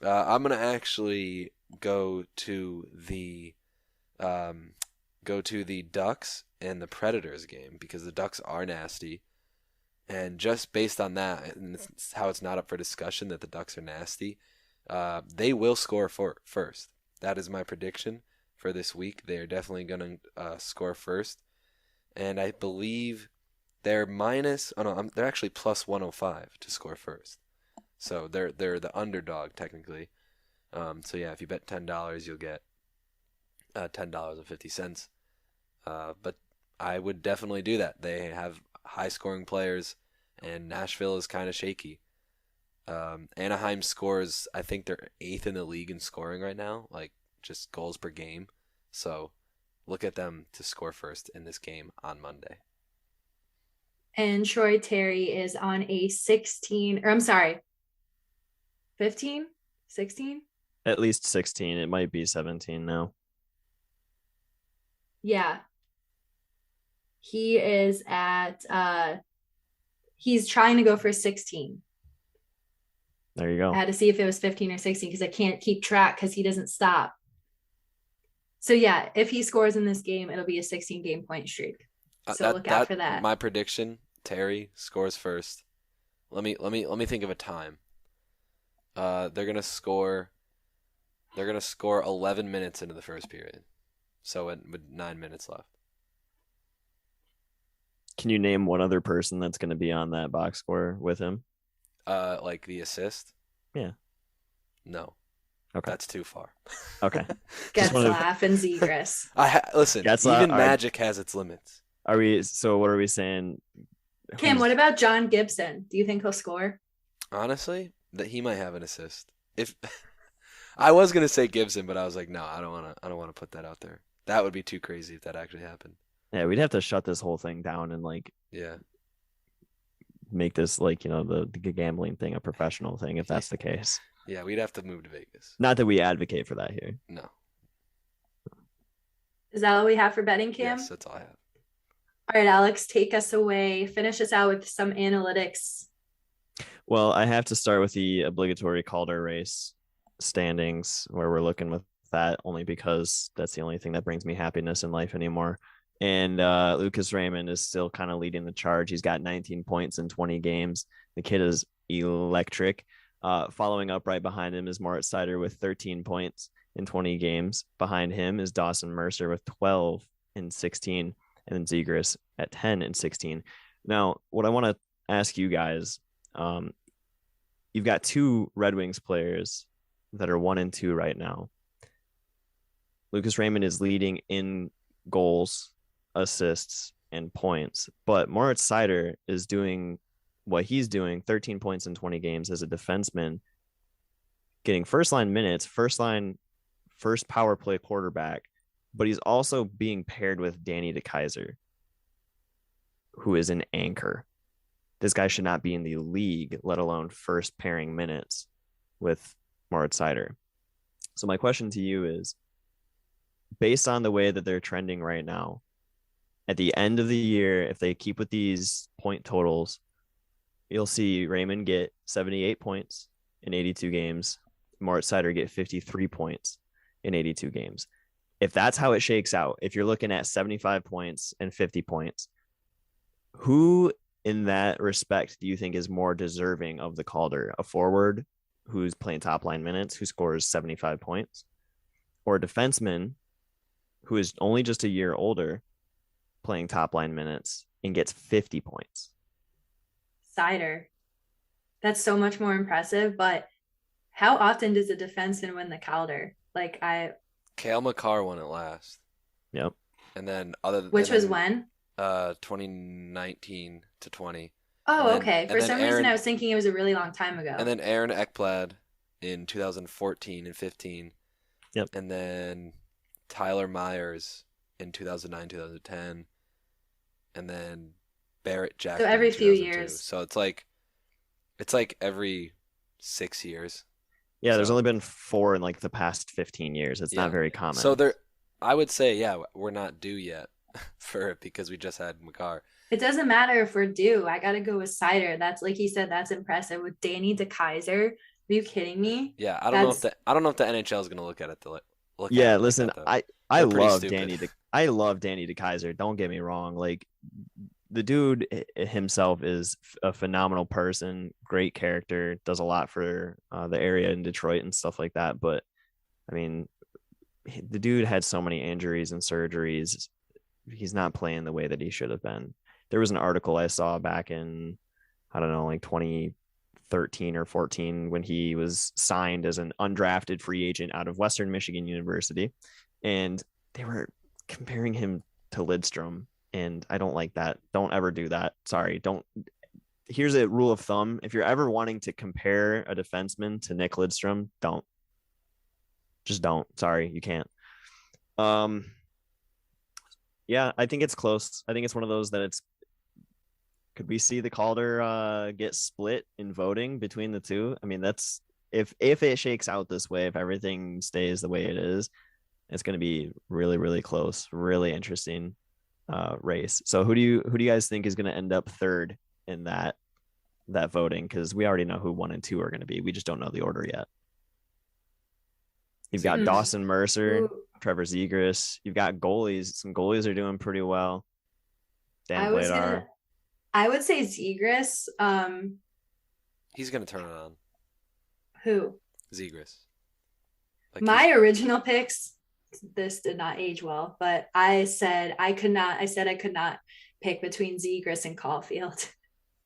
I'm gonna actually go to the Ducks and the Predators game because the Ducks are nasty. And just based on that, and it's how it's not up for discussion that the Ducks are nasty, they will score first. That is my prediction for this week. They are definitely going to score first. And I believe they're they're actually plus 105 to score first. So they're the underdog technically. So yeah, if you bet $10, you'll get $10.50. But I would definitely do that. They have high scoring players, and Nashville is kind of shaky. Anaheim scores, I think they're 8th in the league in scoring right now, like just goals per game. So look at them to score first in this game on Monday. And Troy Terry is on a 15, 16? At least 16. It might be 17 now. Yeah. He is at he's trying to go for 16. There you go. I had to see if it was 15 or 16 because I can't keep track because he doesn't stop. So yeah, if he scores in this game, it'll be a 16 game point streak. So look out for that. My prediction: Terry scores first. Let me think of a time. They're gonna score 11 minutes into the first period, so with 9 minutes left. Can you name one other person that's going to be on that box score with him? Like the assist? Yeah. No. Okay. That's too far. Okay. Getzlaff and Zegras. Listen, even Magic has its limits. So what are we saying? Cam, what about John Gibson? Do you think he'll score? Honestly, that he might have an assist. If I was gonna say Gibson, but I was like, no, I don't wanna put that out there. That would be too crazy if that actually happened. Yeah, we'd have to shut this whole thing down and make this the gambling thing a professional thing if that's the case. Yeah, we'd have to move to Vegas. Not that we advocate for that here. No. Is that all we have for betting, Cam? Yes, that's all I have. All right, Alex, take us away. Finish us out with some analytics. Well, I have to start with the obligatory Calder race standings, where we're looking with that only because that's the only thing that brings me happiness in life anymore. And Lucas Raymond is still kind of leading the charge. He's got 19 points in 20 games. The kid is electric. Following up right behind him is Moritz Seider with 13 points in 20 games. Behind him is Dawson Mercer with 12 in 16, and then Zegras at 10 and 16. Now, what I want to ask you guys, you've got two Red Wings players that are 1 and 2 right now. Lucas Raymond is leading in goals, assists, and points, but Moritz Seider is doing what he's doing, 13 points in 20 games as a defenseman, getting first line minutes, first power play quarterback, but he's also being paired with Danny DeKeyser, who is an anchor. This guy should not be in the league, let alone first pairing minutes with Moritz Seider. So my question to you is, based on the way that they're trending right now, at the end of the year, if they keep with these point totals, you'll see Raymond get 78 points in 82 games, Moritz Seider get 53 points in 82 games. If that's how it shakes out, if you're looking at 75 points and 50 points, who in that respect do you think is more deserving of the Calder? A forward who's playing top line minutes, who scores 75 points, or a defenseman who is only just a year older, playing top line minutes and gets 50 points? Seider. That's so much more impressive, but how often does a defenseman win the Calder? Cale Makar won it last. Yep. And then Which was when? 2019 to 20. Oh, okay. For some reason I was thinking it was a really long time ago. And then Aaron Ekblad in 2014 and 15. Yep. And then Tyler Myers in 2009, 2010. And then Barrett Jackson. So every few years. So it's like every 6 years. Yeah, there's only been 4 in the past 15 years. It's not very common. So I would say, we're not due yet for it because we just had Makar. It doesn't matter if we're due. I got to go with Seider. That's, like he said, that's impressive. With Danny DeKeyser, are you kidding me? Yeah, I don't know if the NHL is going to look at it listen, I love Danny. I love Danny DeKeyser. Don't get me wrong. The dude himself is a phenomenal person, great character, does a lot for the area in Detroit and stuff like that. But I mean, the dude had so many injuries and surgeries. He's not playing the way that he should have been. There was an article I saw back in, 2013 or 14 when he was signed as an undrafted free agent out of Western Michigan University. And they were comparing him to Lidstrom. And I don't like that. Don't ever do that. Sorry. Here's a rule of thumb. If you're ever wanting to compare a defenseman to Nick Lidstrom, don't. Just don't. Sorry, you can't. Yeah, I think it's close. I think it's one of those that could we see the Calder get split in voting between the two? I mean, that's if it shakes out this way, if everything stays the way it is, it's going to be really, really close, really interesting race. So who do you guys think is going to end up third in that that voting because we already know who 1 and 2 are going to be. We just don't know the order yet. You've got Dawson Mercer, Trevor Zegras. You've got goalies. Some goalies are doing pretty well. Dan Vladar. I would say Zegras. He's going to turn it on. Who? Zegras. My original picks, this did not age well, but I said I could not pick between Zegras and Caulfield.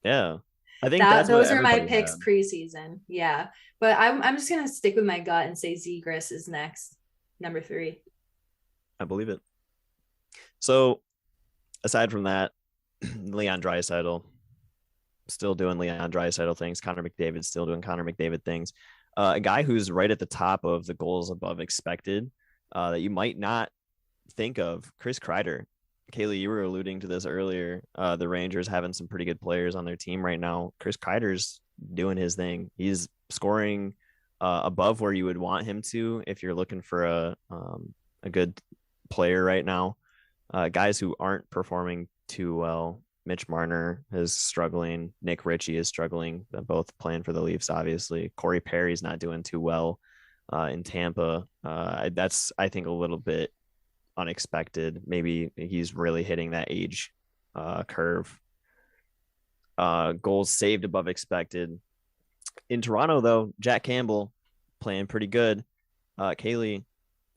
Yeah. I think those are my picks preseason. Yeah. But I'm just going to stick with my gut and say Zegras is next, number 3. I believe it. So aside from that, Leon Draisaitl still doing Leon Draisaitl things. Connor McDavid still doing Connor McDavid things. A guy who's right at the top of the goals above expected that you might not think of, Chris Kreider. Kaylee, you were alluding to this earlier. The Rangers having some pretty good players on their team right now. Chris Kreider's doing his thing. He's scoring above where you would want him to if you're looking for a good player right now. Guys who aren't performing too well. Mitch Marner is struggling. Nick Ritchie is struggling. They're both playing for the Leafs, obviously. Corey Perry's not doing too well in Tampa. That's, I think, a little bit unexpected. Maybe he's really hitting that age curve. Goals saved above expected. In Toronto, though, Jack Campbell playing pretty good. Kaylee,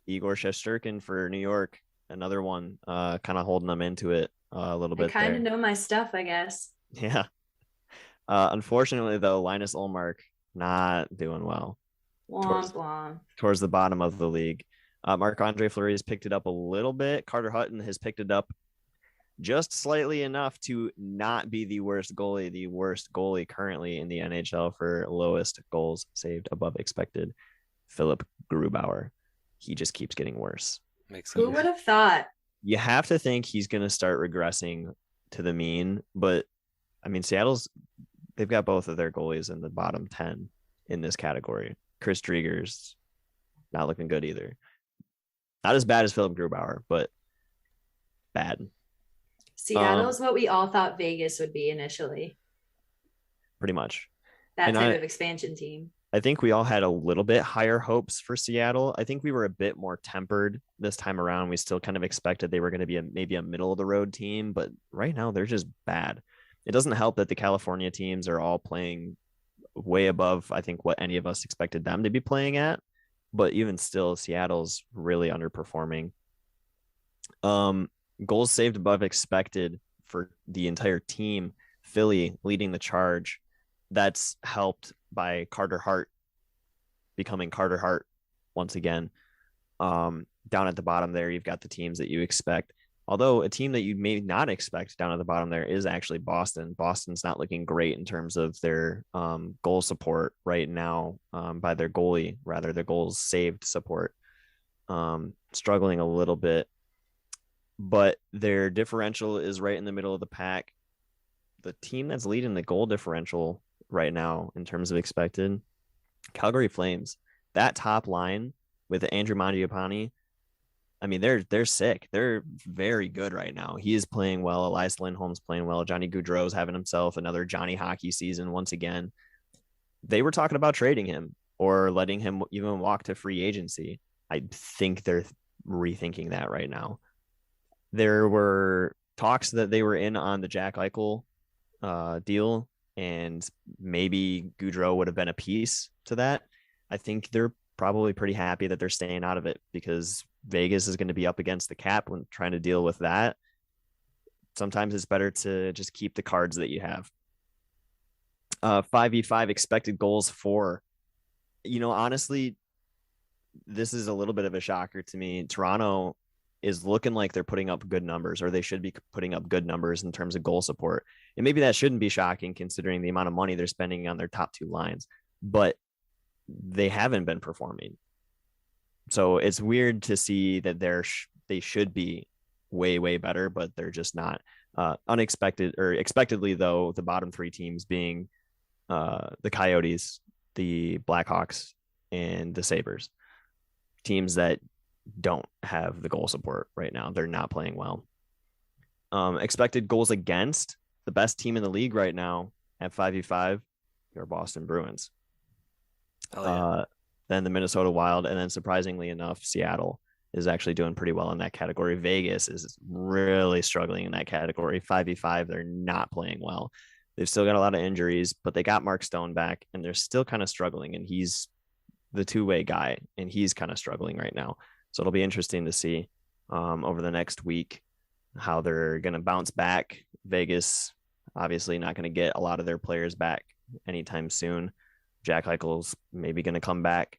Igor Shesterkin for New York, another one kind of holding them into it a little bit. I kind of know my stuff, I guess. Yeah. Unfortunately, though, Linus Ullmark not doing well. Towards the bottom of the league. Marc-Andre Fleury has picked it up a little bit. Carter Hutton has picked it up just slightly enough to not be the worst goalie currently in the NHL for lowest goals saved above expected. Philip Grubauer. He just keeps getting worse. Who would have thought? You have to think he's going to start regressing to the mean, but I mean, they've got both of their goalies in the bottom 10 in this category. Chris Drieger's not looking good either. Not as bad as Philip Grubauer, but bad. Seattle's what we all thought Vegas would be initially. Pretty much. That type of expansion team. I think we all had a little bit higher hopes for Seattle. I think we were a bit more tempered this time around. We still kind of expected they were going to be maybe a middle of the road team, but right now they're just bad. It doesn't help that the California teams are all playing way above, I think, what any of us expected them to be playing at. But even still, Seattle's really underperforming. Goals saved above expected for the entire team. Philly leading the charge. That's helped by Carter Hart becoming Carter Hart once again. Down at the bottom there, you've got the teams that you expect. Although a team that you may not expect down at the bottom there is actually Boston. Boston's not looking great in terms of their goal support right now by their goalie, rather their goals saved support. Struggling a little bit, but their differential is right in the middle of the pack. The team that's leading the goal differential right now in terms of expected, Calgary Flames. That top line with Andrew Mangiapane, I mean, they're sick. They're very good right now. He is playing well. Elias Lindholm's playing well. Johnny Gaudreau's having himself another Johnny hockey season once again. They were talking about trading him or letting him even walk to free agency. I think they're rethinking that right now. There were talks that they were in on the Jack Eichel deal, and maybe Gaudreau would have been a piece to that. I think they're probably pretty happy that they're staying out of it because Vegas is going to be up against the cap when trying to deal with that. Sometimes it's better to just keep the cards that you have. 5v5 expected goals for, honestly, this is a little bit of a shocker to me. Toronto is looking like they're putting up good numbers, or they should be putting up good numbers in terms of goal support. And maybe that shouldn't be shocking considering the amount of money they're spending on their top two lines, but they haven't been performing. So it's weird to see that they should be way, way better, but they're just not. Expectedly, though, the bottom three teams being the Coyotes, the Blackhawks, and the Sabres. Teams that don't have the goal support right now. They're not playing well. Expected goals against, the best team in the league right now, at 5v5, your Boston Bruins. Oh, yeah. Then the Minnesota Wild, and then surprisingly enough, Seattle is actually doing pretty well in that category. Vegas is really struggling in that category. 5v5, they're not playing well. They've still got a lot of injuries, but they got Mark Stone back, and they're still kind of struggling, and he's the two-way guy, and he's kind of struggling right now. So it'll be interesting to see over the next week how they're going to bounce back. Vegas, obviously not going to get a lot of their players back anytime soon. Jack Eichel's maybe going to come back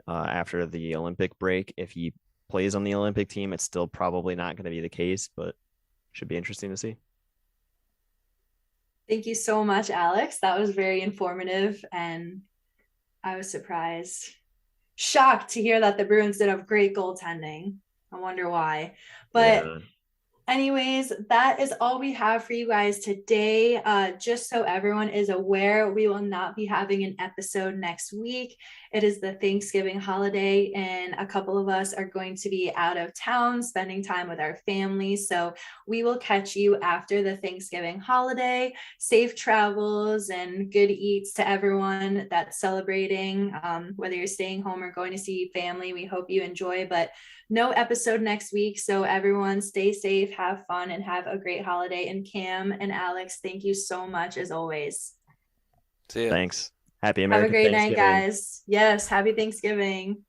after the Olympic break. If he plays on the Olympic team, it's still probably not going to be the case, but should be interesting to see. Thank you so much, Alex. That was very informative, and I was shocked to hear that the Bruins did have great goaltending. I wonder why. But Yeah. anyways, that is all we have for you guys today. Just so everyone is aware, we will not be having an episode next week. It is the Thanksgiving holiday, and a couple of us are going to be out of town spending time with our families. So we will catch you after the Thanksgiving holiday. Safe travels and good eats to everyone that's celebrating. Whether you're staying home or going to see family, we hope you enjoy, but no episode next week. So everyone stay safe, have fun, and have a great holiday. And Cam and Alex, thank you so much as always. See ya. Thanks. Happy American Have a great Thanksgiving. night, guys. Yes, happy Thanksgiving.